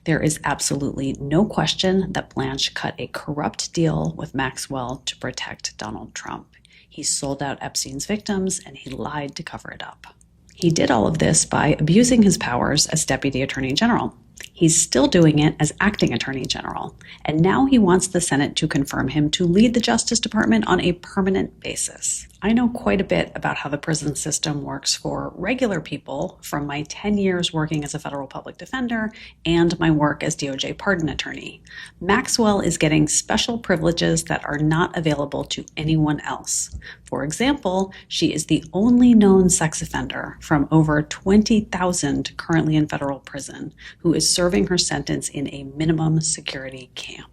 There is absolutely no question that Blanche cut a corrupt deal with Maxwell to protect Donald Trump. He sold out Epstein's victims and he lied to cover it up. He did all of this by abusing his powers as Deputy Attorney General. He's still doing it as Acting Attorney General, and now he wants the Senate to confirm him to lead the Justice Department on a permanent basis. I know quite a bit about how the prison system works for regular people from my 10 years working as a federal public defender and my work as DOJ pardon attorney. Maxwell is getting special privileges that are not available to anyone else. For example, she is the only known sex offender from over 20,000 currently in federal prison who is serving her sentence in a minimum security camp.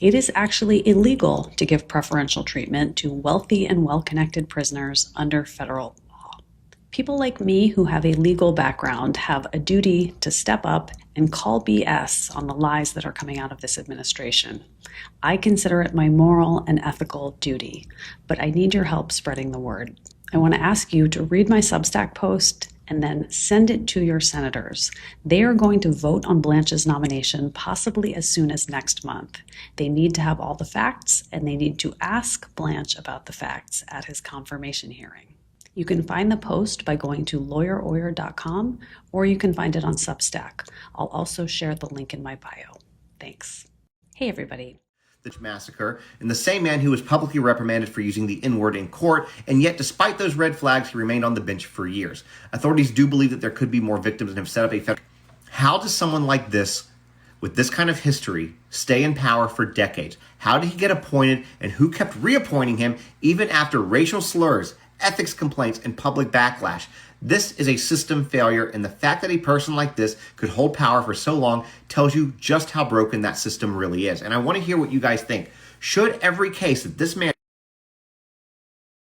It is actually illegal to give preferential treatment to wealthy and well-connected prisoners under federal law. People like me who have a legal background have a duty to step up and call BS on the lies that are coming out of this administration. I consider it my moral and ethical duty, but I need your help spreading the word. I want to ask you to read my Substack post and then send it to your senators. They are going to vote on Blanche's nomination possibly as soon as next month. They need to have all the facts, and they need to ask Blanche about the facts at his confirmation hearing. You can find the post by going to lawyeroyer.com, or you can find it on Substack. I'll also share the link in my bio. Thanks. Hey, everybody. The massacre, and the same man who was publicly reprimanded for using the N-word in court, and yet despite those red flags, he remained on the bench for years. Authorities do believe that there could be more victims and have set up a federal. How does someone like this, with this kind of history, stay in power for decades? How did he get appointed, and who kept reappointing him even after racial slurs, ethics complaints, and public backlash? This is a system failure, and the fact that a person like this could hold power for so long tells you just how broken that system really is. And I want to hear what you guys think. Should every case that this man...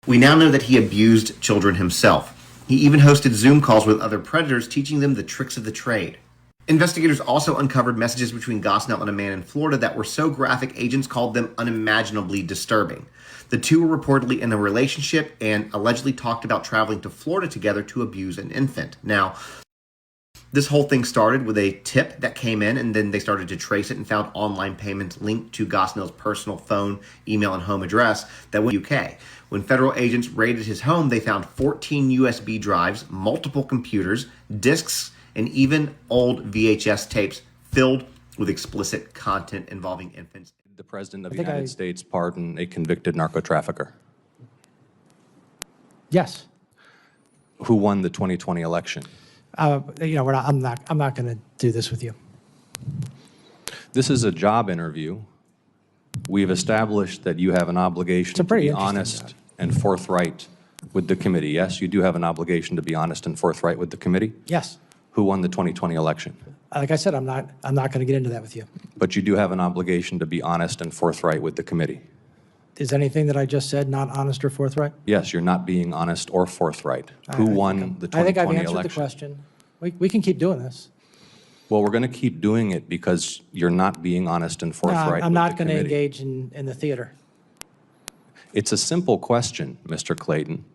We now know that he abused children himself. He even hosted Zoom calls with other predators, teaching them the tricks of the trade. Investigators also uncovered messages between Gosnell and a man in Florida that were so graphic, agents called them unimaginably disturbing. The two were reportedly in a relationship and allegedly talked about traveling to Florida together to abuse an infant. Now, this whole thing started with a tip that came in, and then they started to trace it and found online payments linked to Gosnell's personal phone, email, and home address that went to UK. When federal agents raided his home, they found 14 USB drives, multiple computers, discs, and even old VHS tapes filled with explicit content involving infants. The President of the United States pardon a convicted narco-trafficker? Yes. Who won the 2020 election? I'm not going to do this with you. This is a job interview. We've established that you have an obligation to be honest and forthright with the committee. Yes, you do have an obligation to be honest and forthright with the committee? Yes. Who won the 2020 election? Like I said, I'm not going to get into that with you. But you do have an obligation to be honest and forthright with the committee. Is anything that I just said not honest or forthright? Yes, you're not being honest or forthright. Who won the 2020 election? I think I've answered the question. We can keep doing this. Well, we're going to keep doing it because you're not being honest and forthright. No, I'm not going to engage in the theater. It's a simple question, Mr. Clayton.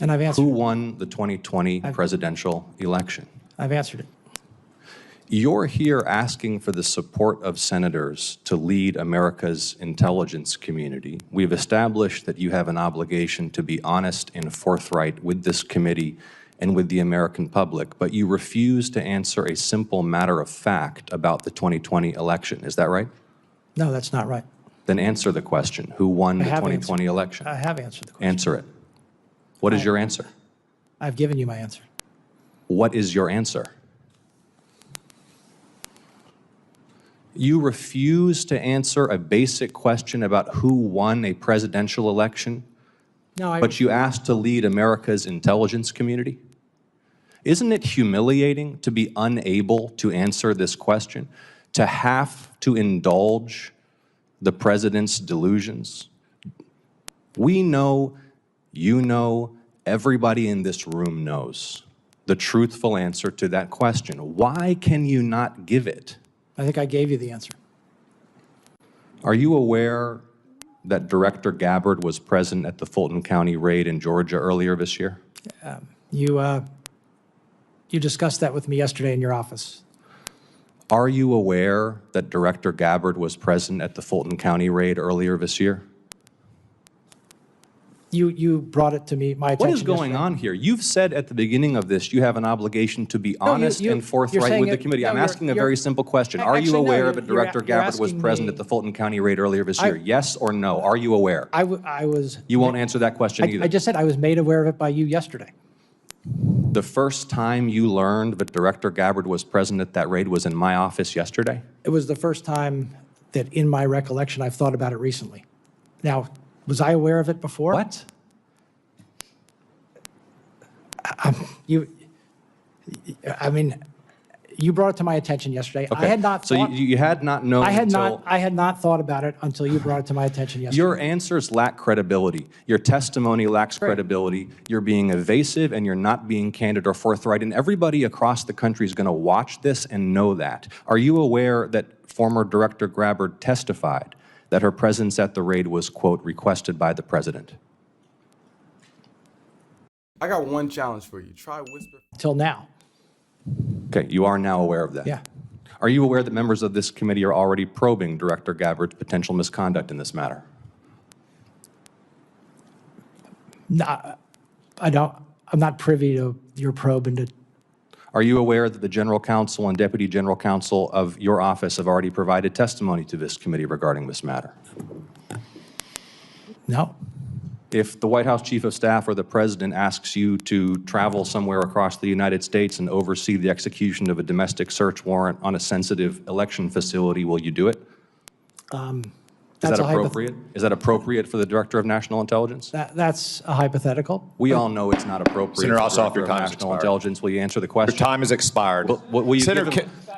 And I've answered Who won the 2020 presidential election? I've answered it. You're here asking for the support of senators to lead America's intelligence community. We've established that you have an obligation to be honest and forthright with this committee and with the American public, but you refuse to answer a simple matter of fact about the 2020 election. Is that right? No, that's not right. Then answer the question. Who won the 2020 election? I have answered the question. Answer it. What is your answer? I've given you my answer. What is your answer? You refuse to answer a basic question about who won a presidential election, but you asked to lead America's intelligence community? Isn't it humiliating to be unable to answer this question, to have to indulge the president's delusions? We know, you know, everybody in this room knows the truthful answer to that question. Why can you not give it? I think I gave you the answer. Are you aware that Director Gabbard was present at the Fulton County raid in Georgia earlier this year? You discussed that with me yesterday in your office. Are you aware that Director Gabbard was present at the Fulton County raid earlier this year? You brought it to me, my attention What is going yesterday. on here? You've said at the beginning of this you have an obligation to be honest you're and forthright saying with the it- committee. no, I'm you're- asking a you're- very simple question. Are you Actually, no, aware you're- that you're Director you're Gabbard was asking present me- at the Fulton County raid earlier this year? Yes or no? Are you aware? I was. You won't answer that question either. I just said I was made aware of it by you yesterday. The first time you learned that Director Gabbard was present at that raid was in my office yesterday? It was the first time that, in my recollection, I've thought about it recently. Now, was I aware of it before? What? You brought it to my attention yesterday. I Okay. had not So thought. you had not known I had until... not thought about it until you brought it to my attention yesterday. Your answers lack credibility. Your testimony lacks credibility. You're being evasive and you're not being candid or forthright. And everybody across the country is going to watch this and know that. Are you aware that former Director Gabbard testified that her presence at the raid was, quote, requested by the president? I got one challenge for you. Try whisper. Till now. Okay, you are now aware of that. Yeah. Are you aware that members of this committee are already probing Director Gabbard's potential misconduct in this matter? No, I'm not privy to your probe into. Are you aware that the General Counsel and Deputy General Counsel of your office have already provided testimony to this committee regarding this matter? No. If the White House Chief of Staff or the President asks you to travel somewhere across the United States and oversee the execution of a domestic search warrant on a sensitive election facility, will you do it? Is that appropriate? Is that appropriate for the Director of National Intelligence? That's a hypothetical. We all know it's not appropriate Senator for the Ossoff, Director your of time has National expired. Intelligence. Will you answer the question? Your time has expired.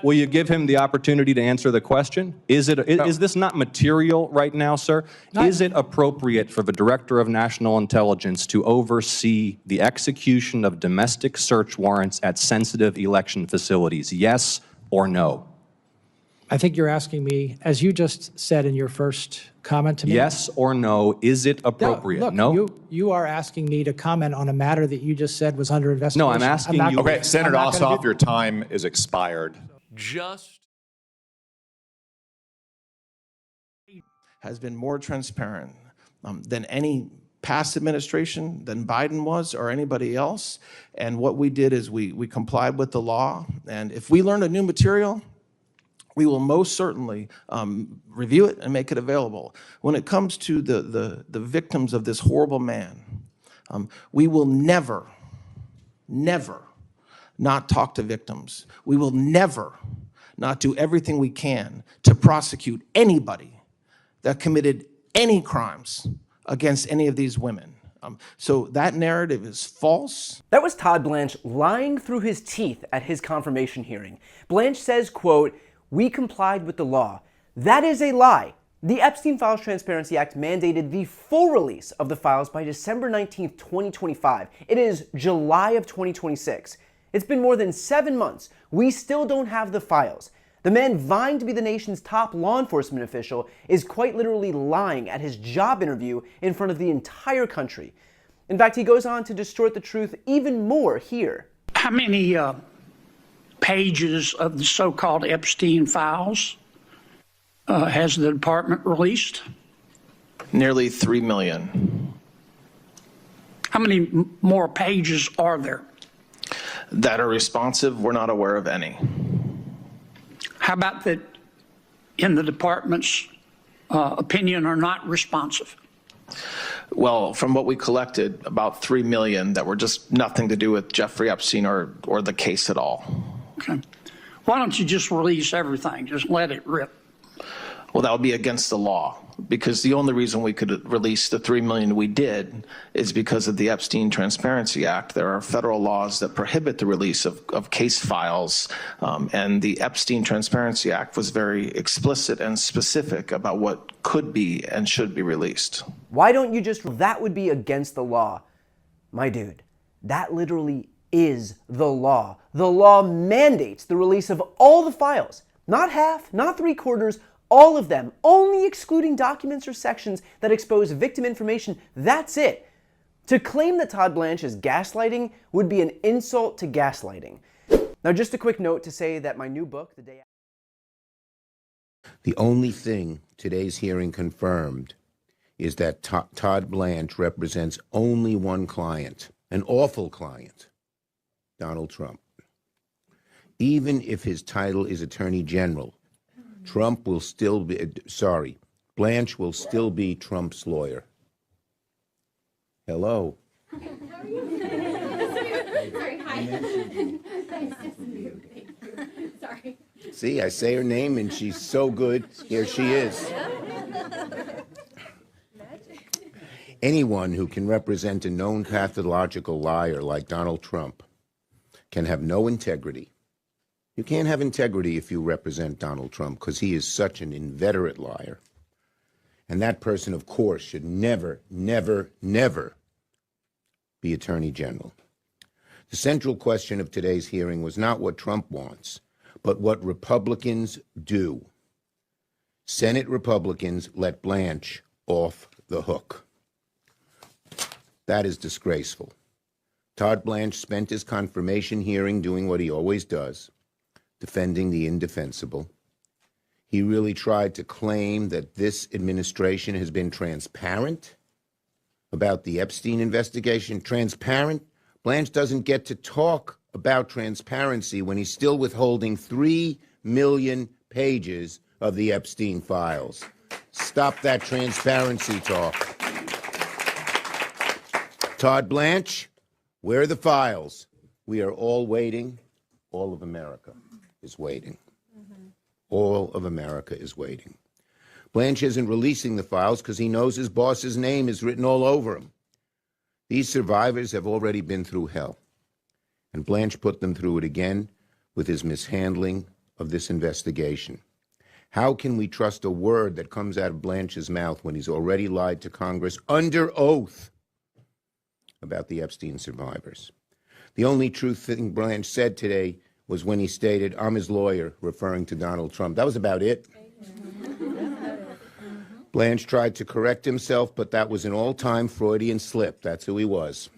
Will you give him the opportunity to answer the question? Is this not material right now, sir? Is it appropriate for the Director of National Intelligence to oversee the execution of domestic search warrants at sensitive election facilities? Yes or no? I think you're asking me, as you just said in your first comment to me. Yes or no, is it appropriate? Look, No? you are asking me to comment on a matter that you just said was under investigation. No, I'm asking not you- gonna- Okay, Senator I'm not gonna Ossoff, do- your time is expired. Has been more transparent than any past administration, than Biden was or anybody else. And what we did is we complied with the law. And if we learn a new material, we will most certainly review it and make it available. When it comes to the victims of this horrible man, we will never not talk to victims. We will never not do everything we can to prosecute anybody that committed any crimes against any of these women. So that narrative is false. That was Todd Blanche lying through his teeth at his confirmation hearing. Blanche says, quote, "We complied with the law." That is a lie. The Epstein Files Transparency Act mandated the full release of the files by December 19th, 2025. It is July of 2026. It's been more than 7 months. We still don't have the files. The man vying to be the nation's top law enforcement official is quite literally lying at his job interview in front of the entire country. In fact, he goes on to distort the truth even more here. How many pages of the so-called Epstein files has the department released? Nearly 3 million. How many more pages are there? That are responsive, we're not aware of any. How about that in the department's opinion are not responsive? Well, from what we collected, about 3 million that were just nothing to do with Jeffrey Epstein or the case at all. Okay. Why don't you just release everything? Just let it rip. Well, that would be against the law, because the only reason we could release the 3 million we did is because of the Epstein Transparency Act. There are federal laws that prohibit the release of case files, and the Epstein Transparency Act was very explicit and specific about what could be and should be released. Why don't you just, that would be against the law. My dude, that literally is the law. The law mandates the release of all the files, not half, not 3/4, all of them, only excluding documents or sections that expose victim information. That's it. To claim that Todd Blanche is gaslighting would be an insult to gaslighting. Now, just a quick note to say that my new book, The Day The only thing today's hearing confirmed is that Todd Blanche represents only one client, an awful client, Donald Trump. Even if his title is Attorney General, Trump will still be, Blanche will still be Trump's lawyer. Hello. Sorry. See, I say her name and she's so good. Here she is. Anyone who can represent a known pathological liar like Donald Trump can have no integrity. You can't have integrity if you represent Donald Trump because he is such an inveterate liar. And that person, of course, should never, never, never be Attorney General. The central question of today's hearing was not what Trump wants, but what Republicans do. Senate Republicans let Blanche off the hook. That is disgraceful. Todd Blanche spent his confirmation hearing doing what he always does, defending the indefensible. He really tried to claim that this administration has been transparent about the Epstein investigation. Transparent? Blanche doesn't get to talk about transparency when he's still withholding 3 million pages of the Epstein files. Stop that transparency talk. Todd Blanche, where are the files? We are all waiting. All of America is waiting. All of America is waiting. Blanche isn't releasing the files because he knows his boss's name is written all over them. These survivors have already been through hell, and Blanche put them through it again with his mishandling of this investigation. How can we trust a word that comes out of Blanche's mouth when he's already lied to Congress under oath about the Epstein survivors? The only true thing Blanche said today was when he stated, "I'm his lawyer," referring to Donald Trump. That was about it. Blanche tried to correct himself, but that was an all-time Freudian slip. That's who he was.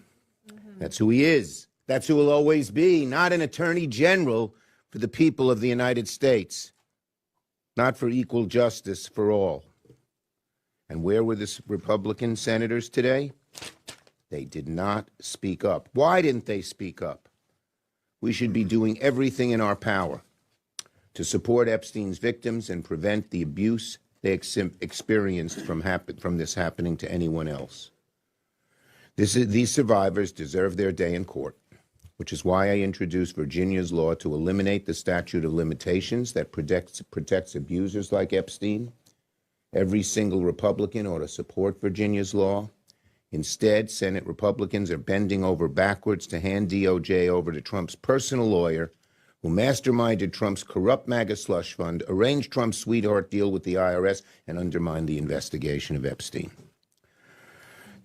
That's who he is. That's who he'll always be, not an attorney general for the people of the United States, not for equal justice for all. And where were the Republican senators today? They did not speak up. Why didn't they speak up? We should be doing everything in our power to support Epstein's victims and prevent the abuse they experienced from this happening to anyone else. These survivors deserve their day in court, which is why I introduced Virginia's law to eliminate the statute of limitations that protects abusers like Epstein. Every single Republican ought to support Virginia's law. Instead, Senate Republicans are bending over backwards to hand DOJ over to Trump's personal lawyer, who masterminded Trump's corrupt MAGA slush fund, arranged Trump's sweetheart deal with the IRS, and undermined the investigation of Epstein.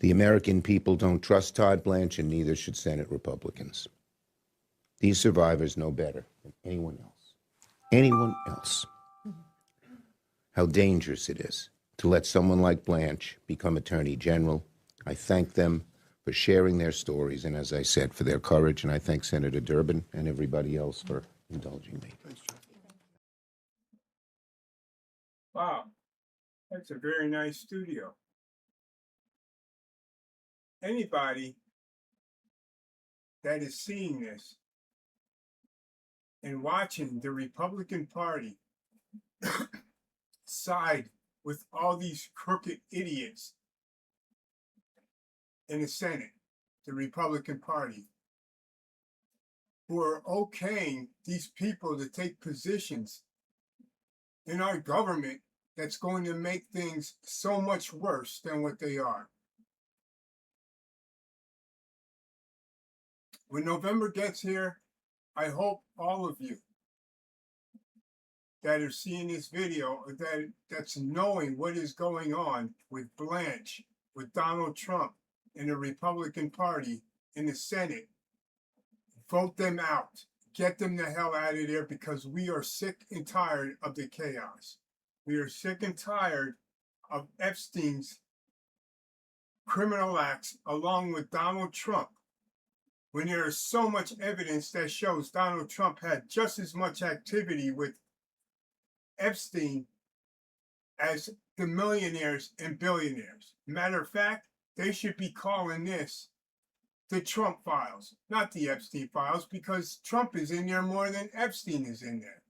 The American people don't trust Todd Blanche, and neither should Senate Republicans. These survivors know better than anyone else. Anyone else. How dangerous it is to let someone like Blanche become Attorney General. I thank them for sharing their stories, and as I said, for their courage, and I thank Senator Durbin and everybody else for indulging me. Wow, that's a very nice studio. Anybody that is seeing this and watching the Republican Party side with all these crooked idiots in the Senate, the Republican Party, who are okaying these people to take positions in our government that's going to make things so much worse than what they are. When November gets here, I hope all of you that are seeing this video, that's knowing what is going on with Blanche, with Donald Trump, in the Republican Party in the Senate, vote them out. Get them the hell out of there, because we are sick and tired of the chaos. We are sick and tired of Epstein's criminal acts along with Donald Trump, when there is so much evidence that shows Donald Trump had just as much activity with Epstein as the millionaires and billionaires. Matter of fact, they should be calling this the Trump files, not the Epstein files, because Trump is in there more than Epstein is in there.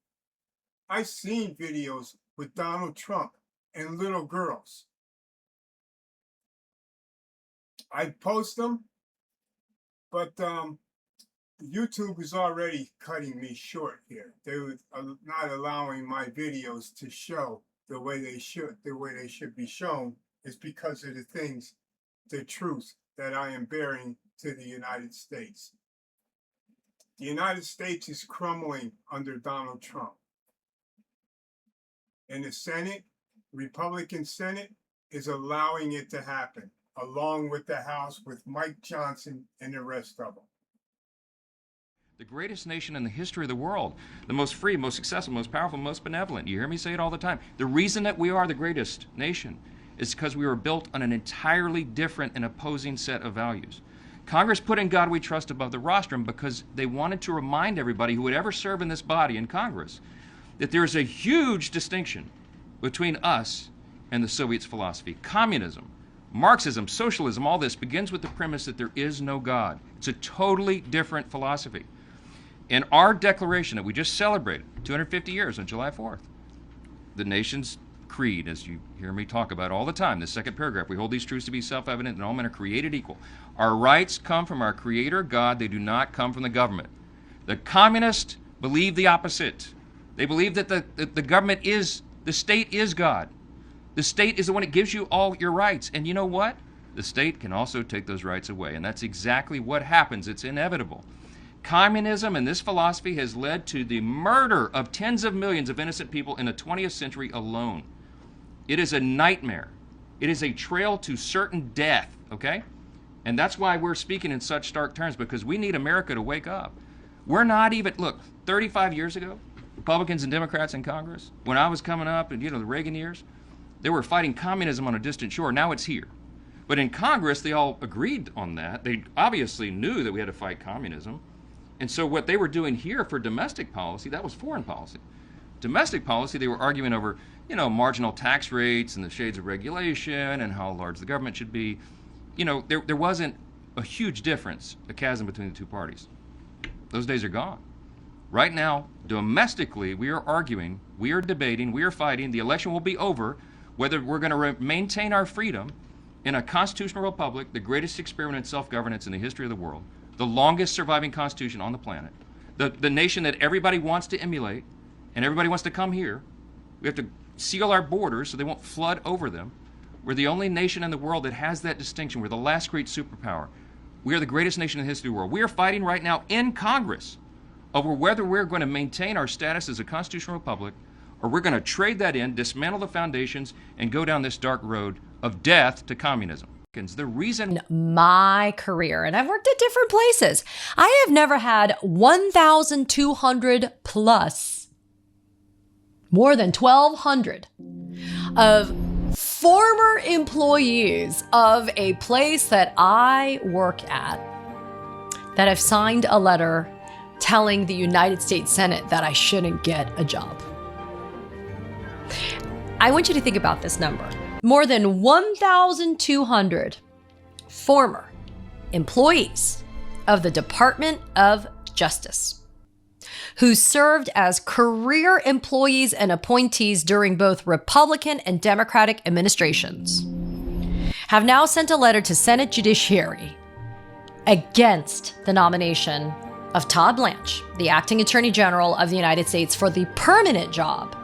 I've seen videos with Donald Trump and little girls. I post them, but YouTube is already cutting me short here. They were not allowing my videos to show the way they should be shown. Is because of the truth that I am bearing to the United States. The United States is crumbling under Donald Trump. And the Senate, Republican Senate, is allowing it to happen, along with the House, with Mike Johnson and the rest of them. The greatest nation in the history of the world, the most free, most successful, most powerful, most benevolent. You hear me say it all the time. The reason that we are the greatest nation is because we were built on an entirely different and opposing set of values. Congress put in God We Trust above the rostrum because they wanted to remind everybody who would ever serve in this body in Congress that there is a huge distinction between us and the Soviets' philosophy. Communism, Marxism, socialism, all this begins with the premise that there is no God. It's a totally different philosophy. In our declaration that we just celebrated, 250 years on July 4th, the nation's creed, as you hear me talk about all the time, the second paragraph, we hold these truths to be self-evident that all men are created equal. Our rights come from our Creator God. They do not come from the government. The communists believe the opposite. They believe that the government is, the state is God. The state is the one that gives you all your rights. And you know what? The state can also take those rights away. And that's exactly what happens. It's inevitable. Communism and this philosophy has led to the murder of tens of millions of innocent people in the 20th century alone. It is a nightmare. It is a trail to certain death, okay? And that's why we're speaking in such stark terms, because we need America to wake up. We're not even, look, 35 years ago, Republicans and Democrats in Congress, when I was coming up in, the Reagan years, they were fighting communism on a distant shore. Now it's here. But in Congress, they all agreed on that. They obviously knew that we had to fight communism. And so what they were doing here for domestic policy, that was foreign policy. Domestic policy, they were arguing over, marginal tax rates and the shades of regulation and how large the government should be. There wasn't a huge difference, a chasm between the two parties. Those days are gone. Right now, domestically, we are arguing, we are debating, we are fighting. The election will be over whether we're going to maintain our freedom in a constitutional republic, the greatest experiment in self-governance in the history of the world, the longest surviving constitution on the planet, the nation that everybody wants to emulate and everybody wants to come here. We have to seal our borders so they won't flood over them. We're the only nation in the world that has that distinction. We're the last great superpower. We are the greatest nation in the history of the world. We are fighting right now in Congress over whether we're going to maintain our status as a constitutional republic or we're going to trade that in, dismantle the foundations, and go down this dark road of death to communism. The reason my career, and I've worked at different places, I have never had 1,200 plus, more than 1,200 of former employees of a place that I work at that have signed a letter telling the United States Senate that I shouldn't get a job. I want you to think about this number. More than 1,200 former employees of the Department of Justice who served as career employees and appointees during both Republican and Democratic administrations have now sent a letter to Senate Judiciary against the nomination of Todd Blanche, the acting Attorney General of the United States, for the permanent job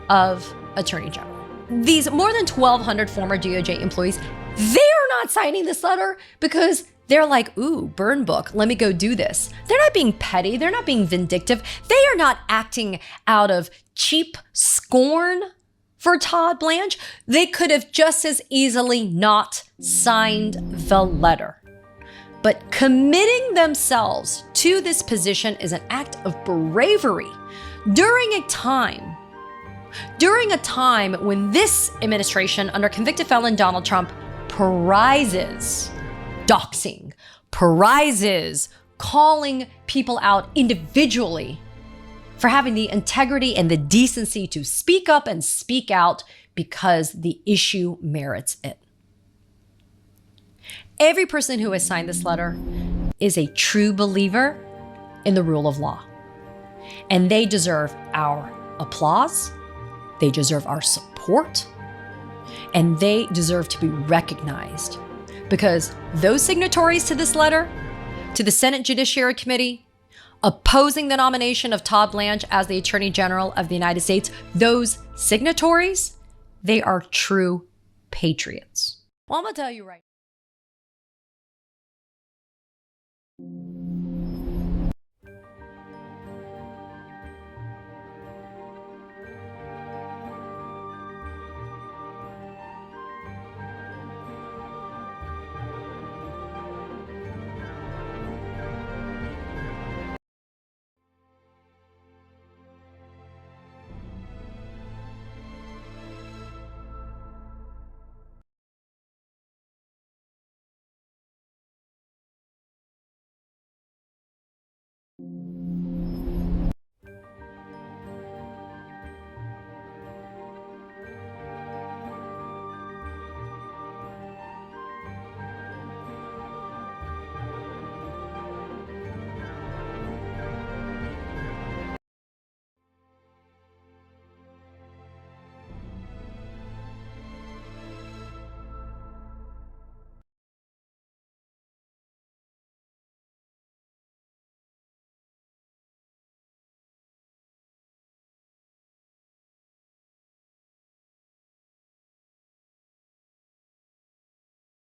of Attorney General. These more than 1,200 former DOJ employees, they are not signing this letter because they're like, ooh, burn book, let me go do this. They're not being petty. They're not being vindictive. They are not acting out of cheap scorn for Todd Blanche. They could have just as easily not signed the letter. But committing themselves to this position is an act of bravery during a time when this administration under convicted felon Donald Trump prizes doxing, prizes calling people out individually for having the integrity and the decency to speak up and speak out because the issue merits it. Every person who has signed this letter is a true believer in the rule of law. And they deserve our applause, they deserve our support, and they deserve to be recognized because those signatories to this letter, to the Senate Judiciary Committee, opposing the nomination of Todd Blanche as the Attorney General of the United States, those signatories, they are true patriots. Well, I'm gonna tell you right.